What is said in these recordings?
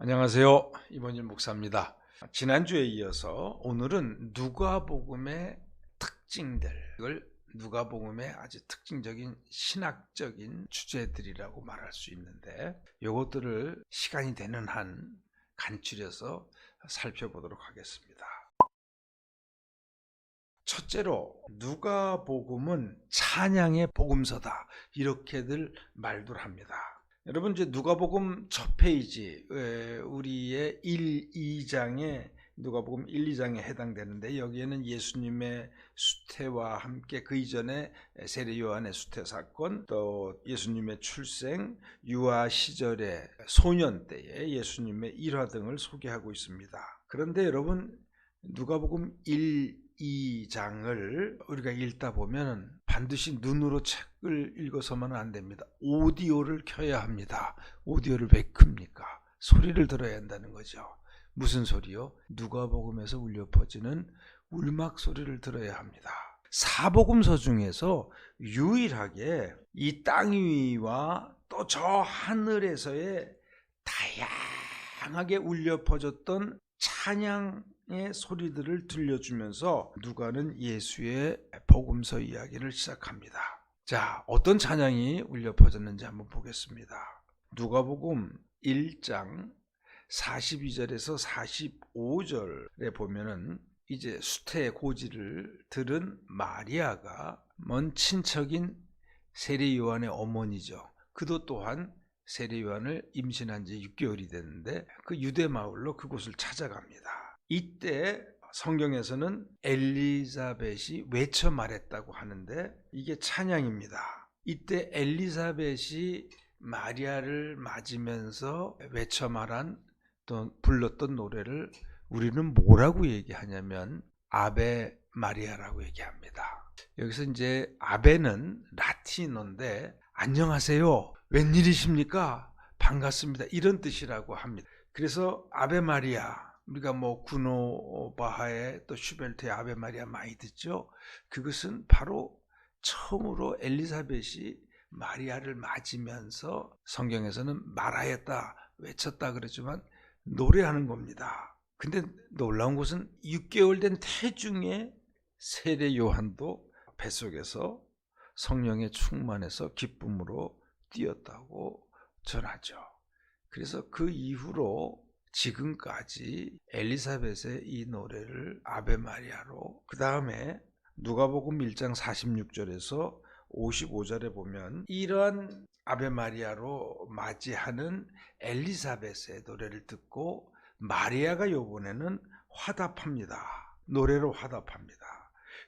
안녕하세요. 이번일 목사입니다. 지난주에 이어서 오늘은 누가복음의 특징들, 누가복음의 아주 특징적인 신학적인 주제들이라고 말할 수 있는데 이것들을 시간이 되는 한 간추려서 살펴보도록 하겠습니다. 첫째로 누가복음은 찬양의 복음서다 이렇게들 말들 합니다. 여러분 이제 누가복음 첫 페이지 우리의 1, 2장에 누가복음 1, 2장에 해당되는데 여기에는 예수님의 수태와 함께 그 이전에 세례 요한의 수태 사건, 또 예수님의 출생, 유아 시절의 소년 때의 예수님의 일화 등을 소개하고 있습니다. 그런데 여러분 누가복음 1, 2장을 우리가 읽다 보면 반드시 눈으로 책을 읽어서만 안 됩니다. 오디오를 켜야 합니다. 오디오를 왜 큽니까? 소리를 들어야 한다는 거죠. 무슨 소리요? 누가복음에서 울려 퍼지는 울막 소리를 들어야 합니다. 사복음서 중에서 유일하게 이 땅 위와 또 저 하늘에서의 다양하게 울려 퍼졌던 찬양의 소리들을 들려주면서 누가는 예수의 복음서 이야기를 시작합니다. 자, 어떤 찬양이 울려 퍼졌는지 한번 보겠습니다. 누가복음 1장 42절에서 45절에 보면은 이제 수태의 고지를 들은 마리아가 먼 친척인 세례 요한의 어머니죠. 그도 또한 세례 요한을 임신한 지 6개월이 됐는데 그 유대 마을로 그곳을 찾아갑니다. 이때 성경에서는 엘리사벳이 외쳐 말했다고 하는데 이게 찬양입니다. 이때 엘리사벳이 마리아를 맞으면서 외쳐 말한 또 불렀던 노래를 우리는 뭐라고 얘기하냐면 아베 마리아라고 얘기합니다. 여기서 이제 아베는 라틴어인데 안녕하세요, 웬일이십니까, 반갑습니다, 이런 뜻이라고 합니다. 그래서 아베 마리아, 우리가 뭐 구노 바하의 또 슈베르트의 아베 마리아 많이 듣죠. 그것은 바로 처음으로 엘리사벳이 마리아를 맞으면서 성경에서는 말하였다, 외쳤다 그랬지만 노래하는 겁니다. 근데 놀라운 것은 6개월 된 태중의 세례 요한도 뱃속에서 성령에 충만해서 기쁨으로 뛰었다고 전하죠. 그래서 그 이후로 지금까지 엘리사벳의 이 노래를 아베 마리아로, 그 다음에 누가복음 1장 46절에서 55절에 보면 이러한 아베 마리아로 맞이하는 엘리사벳의 노래를 듣고 마리아가 이번에는 화답합니다. 노래로 화답합니다.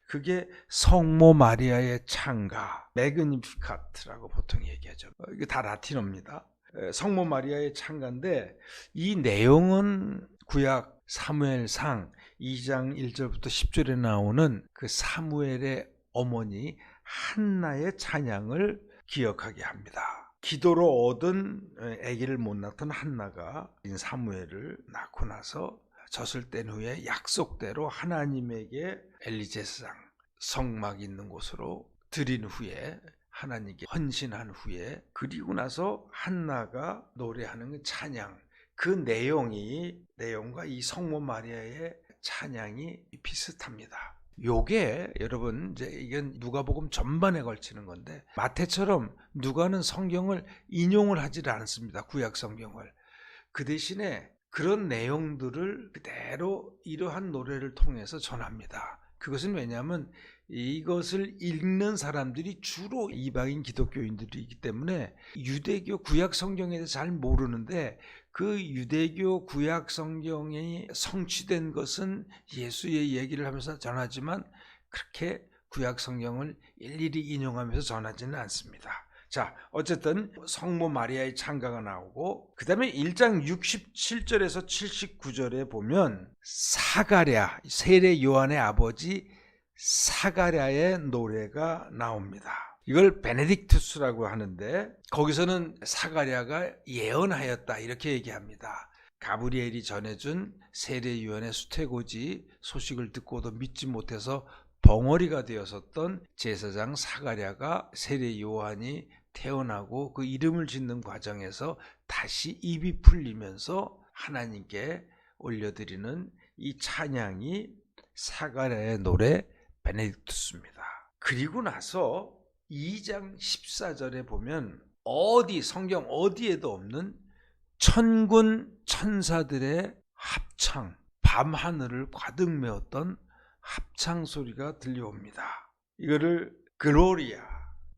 그게 성모 마리아의 찬가, 매그니피카트라고 보통 얘기하죠. 이게 다 라틴어입니다. 성모 마리아의 찬가인데 이 내용은 구약 사무엘상 2장 1절부터 10절에 나오는 그 사무엘의 어머니 한나의 찬양을 기억하게 합니다. 기도로 얻은 아기를 못 낳던 한나가 사무엘을 낳고 나서 젖을 뗀 후에 약속대로 하나님에게 엘리제사장 성막 있는 곳으로 드린 후에 하나님께 헌신한 후에, 그리고 나서 한나가 노래하는 찬양, 그 내용과 이 성모 마리아의 찬양이 비슷합니다. 요게 여러분 이제 이건 누가복음 전반에 걸치는 건데 마태처럼 누가는 성경을 인용을 하지 않습니다. 구약 성경을. 그 대신에 그런 내용들을 그대로 이러한 노래를 통해서 전합니다. 그것은 왜냐하면 이것을 읽는 사람들이 주로 이방인 기독교인들이기 때문에 유대교 구약 성경에 대해서 잘 모르는데 그 유대교 구약 성경이 성취된 것은 예수의 얘기를 하면서 전하지만 그렇게 구약 성경을 일일이 인용하면서 전하지는 않습니다. 자, 어쨌든 성모 마리아의 찬가가 나오고 그 다음에 1장 67절에서 79절에 보면 사가랴, 세례 요한의 아버지 사가랴의 노래가 나옵니다. 이걸 베네딕투스라고 하는데 거기서는 사가랴가 예언하였다 이렇게 얘기합니다. 가브리엘이 전해준 세례 요한의 수태고지 소식을 듣고도 믿지 못해서 벙어리가 되었었던 제사장 사가랴가 세례 요한이 태어나고 그 이름을 짓는 과정에서 다시 입이 풀리면서 하나님께 올려드리는 이 찬양이 사가랴의 노래 베네딕투스입니다. 그리고 나서 2장 14절에 보면 성경 어디에도 없는 천군 천사들의 합창, 밤하늘을 가득 메웠던 합창 소리가 들려옵니다. 이거를 글로리아,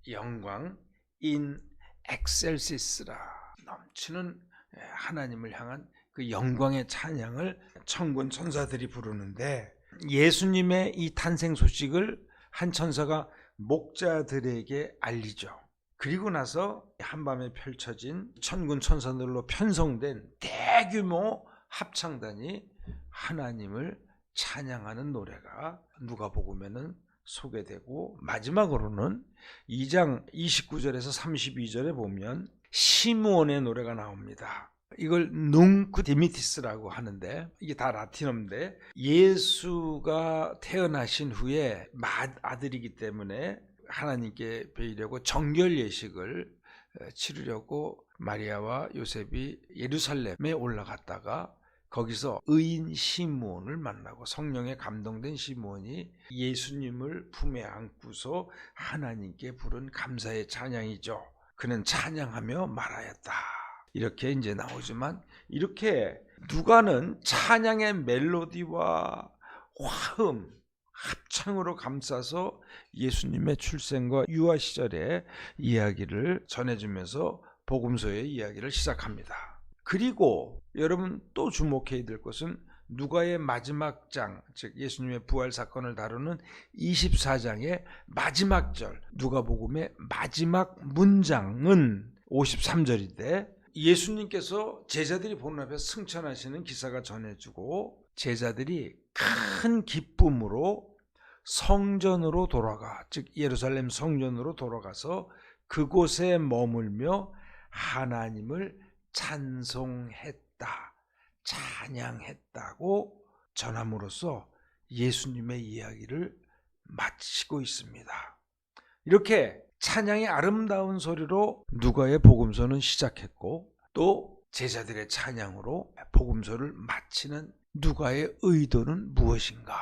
영광, 인 엑셀시스라, 넘치는 하나님을 향한 그 영광의 찬양을 천군 천사들이 부르는데, 예수님의 이 탄생 소식을 한 천사가 목자들에게 알리죠. 그리고 나서 한밤에 펼쳐진 천군 천사들로 편성된 대규모 합창단이 하나님을 찬양하는 노래가 누가복음에는 소개되고, 마지막으로는 2장 29절에서 32절에 보면 시므온의 노래가 나옵니다. 이걸 눅크 디미티스라고 하는데, 이게 다 라틴어인데, 예수가 태어나신 후에 맏아들이기 때문에 하나님께 배이려고 정결 예식을 치르려고 마리아와 요셉이 예루살렘에 올라갔다가 거기서 의인 시므온을 만나고, 성령에 감동된 시므온이 예수님을 품에 안고서 하나님께 부른 감사의 찬양이죠. 그는 찬양하며 말하였다. 이렇게 이제 나오지만, 이렇게 누가는 찬양의 멜로디와 화음, 합창으로 감싸서 예수님의 출생과 유아 시절의 이야기를 전해주면서 복음서의 이야기를 시작합니다. 그리고 여러분 또 주목해야 될 것은 누가의 마지막 장, 즉 예수님의 부활 사건을 다루는 24장의 마지막 절, 누가복음의 마지막 문장은 53절인데, 예수님께서 제자들이 보는 앞에 승천하시는 기사가 전해지고, 제자들이 큰 기쁨으로 성전으로 돌아가, 즉 예루살렘 성전으로 돌아가서 그곳에 머물며 하나님을 찬송했다, 찬양했다고 전함으로써 예수님의 이야기를 마치고 있습니다. 이렇게 찬양의 아름다운 소리로 누가의 복음서는 시작했고, 또 제자들의 찬양으로 복음서를 마치는 누가의 의도는 무엇인가?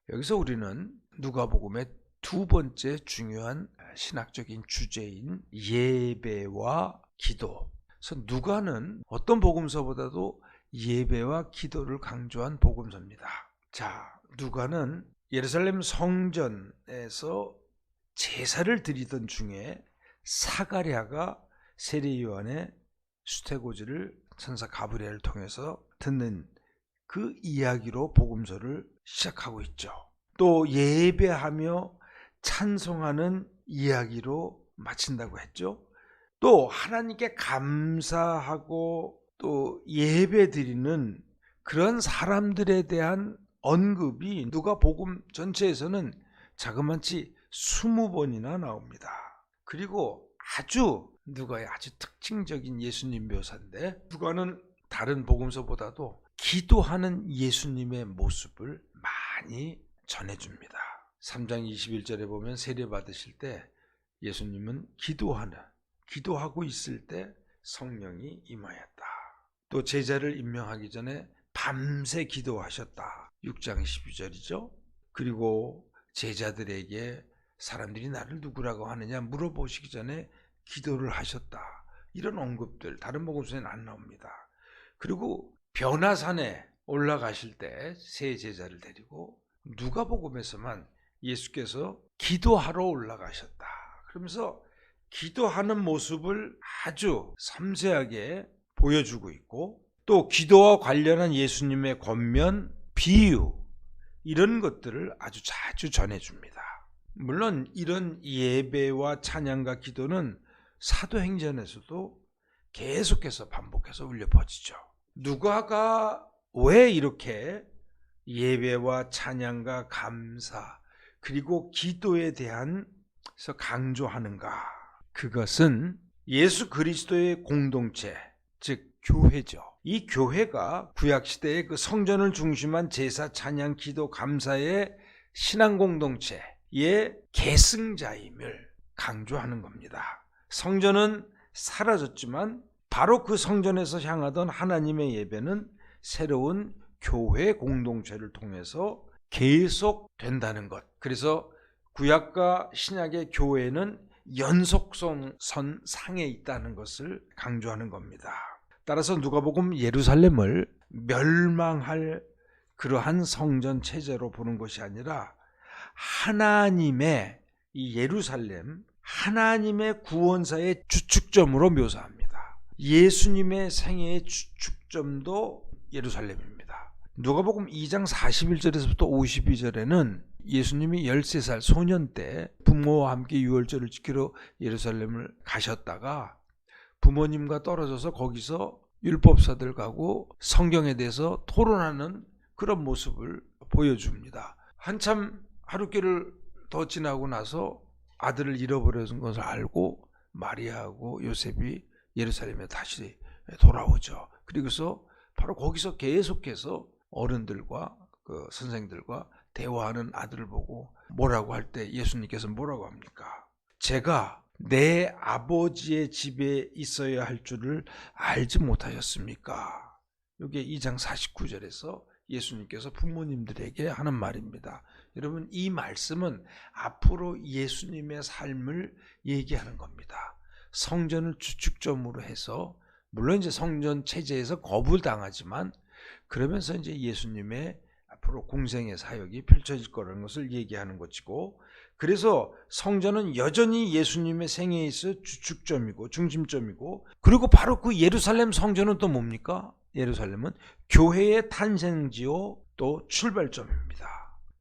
여기서 우리는 누가복음의 두 번째 중요한 신학적인 주제인 예배와 기도. 그래서 누가는 어떤 복음서보다도 예배와 기도를 강조한 복음서입니다. 자, 누가는 예루살렘 성전에서 제사를 드리던 중에 사가랴가 세례 요한의 수태고지를 천사 가브리엘을 통해서 듣는 그 이야기로 복음서를 시작하고 있죠. 또 예배하며 찬송하는 이야기로 마친다고 했죠. 또 하나님께 감사하고 또 예배 드리는 그런 사람들에 대한 언급이 누가복음 전체에서는 자그마치 20번이나 나옵니다. 그리고 누가의 아주 특징적인 예수님 묘사인데, 누가는 다른 복음서보다도 기도하는 예수님의 모습을 많이 전해줍니다. 3장 21절에 보면 세례 받으실 때 예수님은 기도하고 있을 때 성령이 임하였다. 또 제자를 임명하기 전에 밤새 기도하셨다. 6장 12절이죠. 그리고 제자들에게 사람들이 나를 누구라고 하느냐 물어보시기 전에 기도를 하셨다. 이런 언급들 다른 복음서에는 안 나옵니다. 그리고 변화산에 올라가실 때 세 제자를 데리고 누가복음에서만 예수께서 기도하러 올라가셨다. 그러면서 기도하는 모습을 아주 섬세하게 보여주고 있고, 또 기도와 관련한 예수님의 권면, 비유 이런 것들을 아주 자주 전해줍니다. 물론 이런 예배와 찬양과 기도는 사도행전에서도 계속해서 반복해서 울려 퍼지죠. 누가가 왜 이렇게 예배와 찬양과 감사 그리고 기도에 대해서 강조하는가? 그것은 예수 그리스도의 공동체, 즉 교회죠. 이 교회가 구약시대의 그 성전을 중심한 제사, 찬양, 기도, 감사의 신앙 공동체의 계승자임을 강조하는 겁니다. 성전은 사라졌지만 바로 그 성전에서 향하던 하나님의 예배는 새로운 교회 공동체를 통해서 계속 된다는 것. 그래서 구약과 신약의 교회는 연속선 상에 있다는 것을 강조하는 겁니다. 따라서 누가복음 예루살렘을 멸망할 그러한 성전 체제로 보는 것이 아니라 하나님의 이 예루살렘, 하나님의 구원사의 주축점으로 묘사합니다. 예수님의 생애의 주축점도 예루살렘입니다. 누가복음 2장 41절에서부터 52절에는 예수님이 13살 소년 때 부모와 함께 유월절을 지키러 예루살렘을 가셨다가 부모님과 떨어져서 거기서 율법사들하고 성경에 대해서 토론하는 그런 모습을 보여줍니다. 한참 하루길을 더 지나고 나서 아들을 잃어버린 것을 알고 마리아하고 요셉이 예루살렘에 다시 돌아오죠. 그리고서 바로 거기서 계속해서 어른들과 그 선생들과 대화하는 아들을 보고 뭐라고 할 때 예수님께서 뭐라고 합니까? 제가 내 아버지의 집에 있어야 할 줄을 알지 못하셨습니까? 이게 2장 49절에서 예수님께서 부모님들에게 하는 말입니다. 여러분, 이 말씀은 앞으로 예수님의 삶을 얘기하는 겁니다. 성전을 주축점으로 해서 물론 이제 성전 체제에서 거부당하지만 그러면서 이제 예수님의 앞으로 공생의 사역이 펼쳐질 거라는 것을 얘기하는 것이고, 그래서 성전은 여전히 예수님의 생애에 있어 주축점이고 중심점이고, 그리고 바로 그 예루살렘 성전은 또 뭡니까? 예루살렘은 교회의 탄생지요 또 출발점입니다.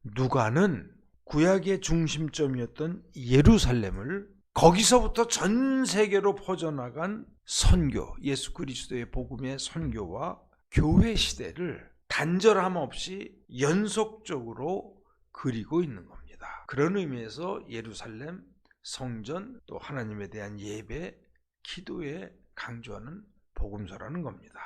누가는 구약의 중심점이었던 예루살렘을 거기서부터 전 세계로 퍼져나간 선교, 예수 그리스도의 복음의 선교와 교회 시대를 단절함 없이 연속적으로 그리고 있는 겁니다. 그런 의미에서 예루살렘, 성전, 또 하나님에 대한 예배, 기도에 강조하는 복음서라는 겁니다.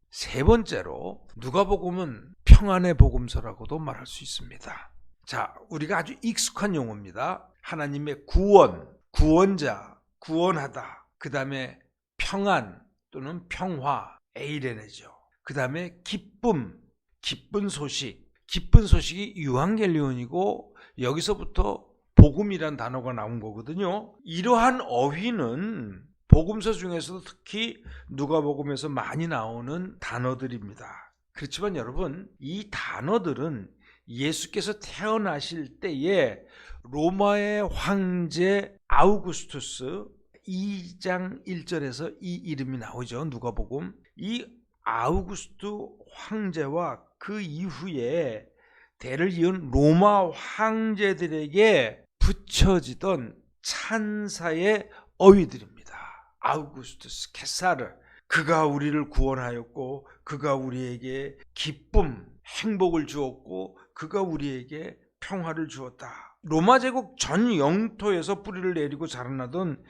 세 번째로 누가복음은 평안의 복음서라고도 말할 수 있습니다. 자, 우리가 아주 익숙한 용어입니다. 하나님의 구원, 구원자, 구원하다. 그 다음에 평안 또는 평화, 에이레네죠. 그 다음에 기쁨, 기쁜 소식. 기쁜 소식이 유앙겔리온이고 여기서부터 복음이란 단어가 나온 거거든요. 이러한 어휘는 복음서 중에서도 특히 누가복음에서 많이 나오는 단어들입니다. 그렇지만 여러분, 이 단어들은 예수께서 태어나실 때에 로마의 황제 아우구스투스 2장 1절에서 이 이름이 나오죠. 누가복음. 이 아우구스트 황제와 그 이후에 대를 이은 로마 황제들에게 붙여지던 찬사의 어휘들입니다. 아우구스투스 케사르, 그가 우리를 구원하였고 그가 우리에게 기쁨, 행복을 주었고 그가 우리에게 평화를 주었다. 로마 제국 전 영토에서 뿌리를 내리고 자라나던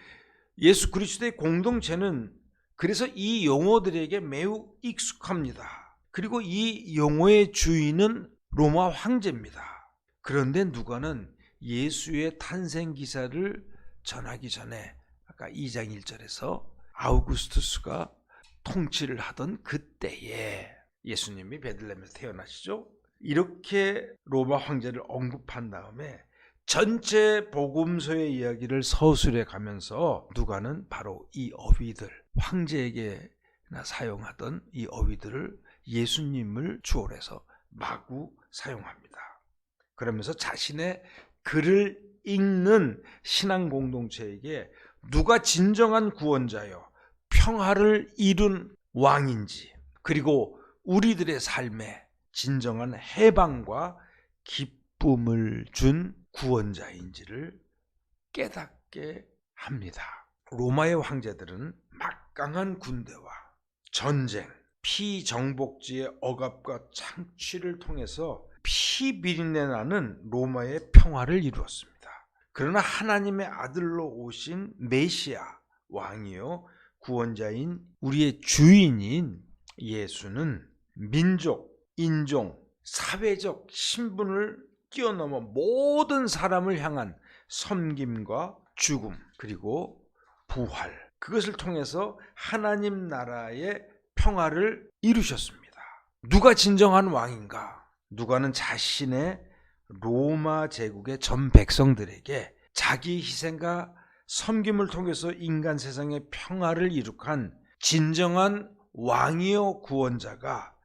예수 그리스도의 공동체는 그래서 이 용어들에게 매우 익숙합니다. 그리고 이 용어의 주인은 로마 황제입니다. 그런데 누가는 예수의 탄생 기사를 전하기 전에 아까 2장 1절에서 아우구스투스가 통치를 하던 그때에 예수님이 베들레헴에서 태어나시죠. 이렇게 로마 황제를 언급한 다음에 전체 복음서의 이야기를 서술해 가면서 누가는 바로 이 어휘들, 황제에게나 사용하던 이 어휘들을 예수님을 추월해서 마구 사용합니다. 그러면서 자신의 글을 읽는 신앙 공동체에게 누가 진정한 구원자요, 평화를 이룬 왕인지, 그리고 우리들의 삶에 진정한 해방과 기쁨을 준 구원자인지를 깨닫게 합니다. 로마의 황제들은 막강한 군대와 전쟁, 피정복지의 억압과 창취를 통해서 피비린내 나는 로마의 평화를 이루었습니다. 그러나 하나님의 아들로 오신 메시아 왕이요 구원자인 우리의 주인인 예수는 민족, 인종, 사회적 신분을 뛰어넘어 모든 사람을 향한 섬김과 죽음 그리고 부활, 그것을 통해서 하나님 나라의 평화를 이루셨습니다. 누가 진정한 왕인가? 누가는 자신의 로마 제국의 전 백성들에게 자기 희생과 섬김을 통해서 인간 세상의 평화를 이룩한 진정한 왕이요 구원자가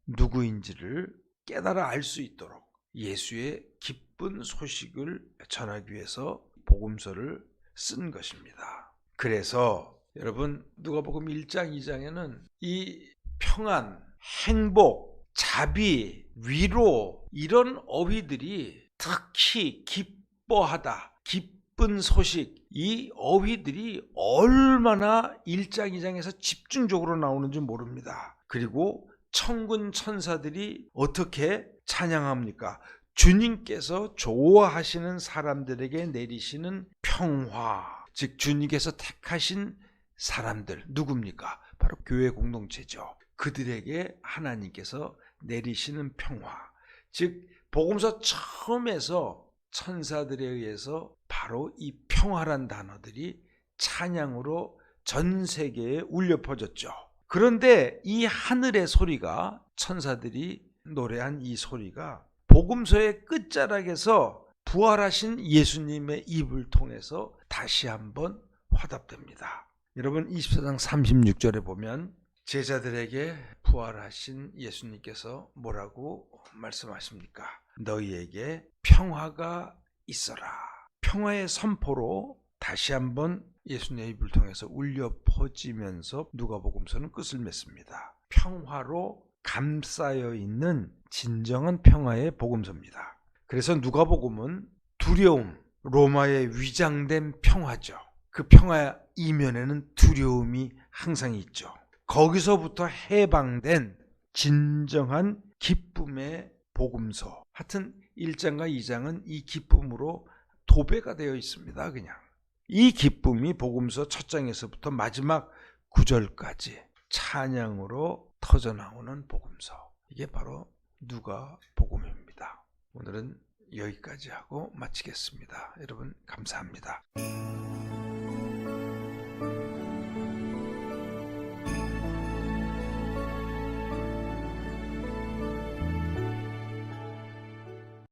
누구인지를 깨달아 알 수 있도록 예수의 기쁜 소식을 전하기 위해서 복음서를 쓴 것입니다. 그래서 여러분 누가복음 1장 2장에는 이 평안, 행복, 자비, 위로 이런 어휘들이 특히 기뻐하다, 기쁜 소식 이 어휘들이 얼마나 1장 2장에서 집중적으로 나오는지 모릅니다. 그리고 천군 천사들이 어떻게 찬양합니까? 주님께서 좋아하시는 사람들에게 내리시는 평화, 즉 주님께서 택하신 사람들 누굽니까? 바로 교회 공동체죠. 그들에게 하나님께서 내리시는 평화, 즉 복음서 처음에서 천사들에 의해서 바로 이 평화란 단어들이 찬양으로 전 세계에 울려 퍼졌죠. 그런데 이 하늘의 소리가 천사들이 노래한 이 소리가 복음서의 끝자락에서 부활하신 예수님의 입을 통해서 다시 한번 화답됩니다. 여러분 24장 36절에 보면 제자들에게 부활하신 예수님께서 뭐라고 말씀하십니까? 너희에게 평화가 있어라. 평화의 선포로 다시 한번 예수님의 입을 통해서 울려 퍼지면서 누가복음서는 끝을 맺습니다. 평화로 감싸여 있는 진정한 평화의 복음서입니다. 그래서 누가복음은 두려움, 로마의 위장된 평화죠. 그 평화 이면에는 두려움이 항상 있죠. 거기서부터 해방된 진정한 기쁨의 복음서. 하여튼 1장과 2장은 이 기쁨으로 도배가 되어 있습니다. 그냥 이 기쁨이 복음서 첫 장에서부터 마지막 9절까지 찬양으로 터져나오는 복음서. 이게 바로 누가복음입니다. 오늘은 여기까지 하고 마치겠습니다. 여러분 감사합니다.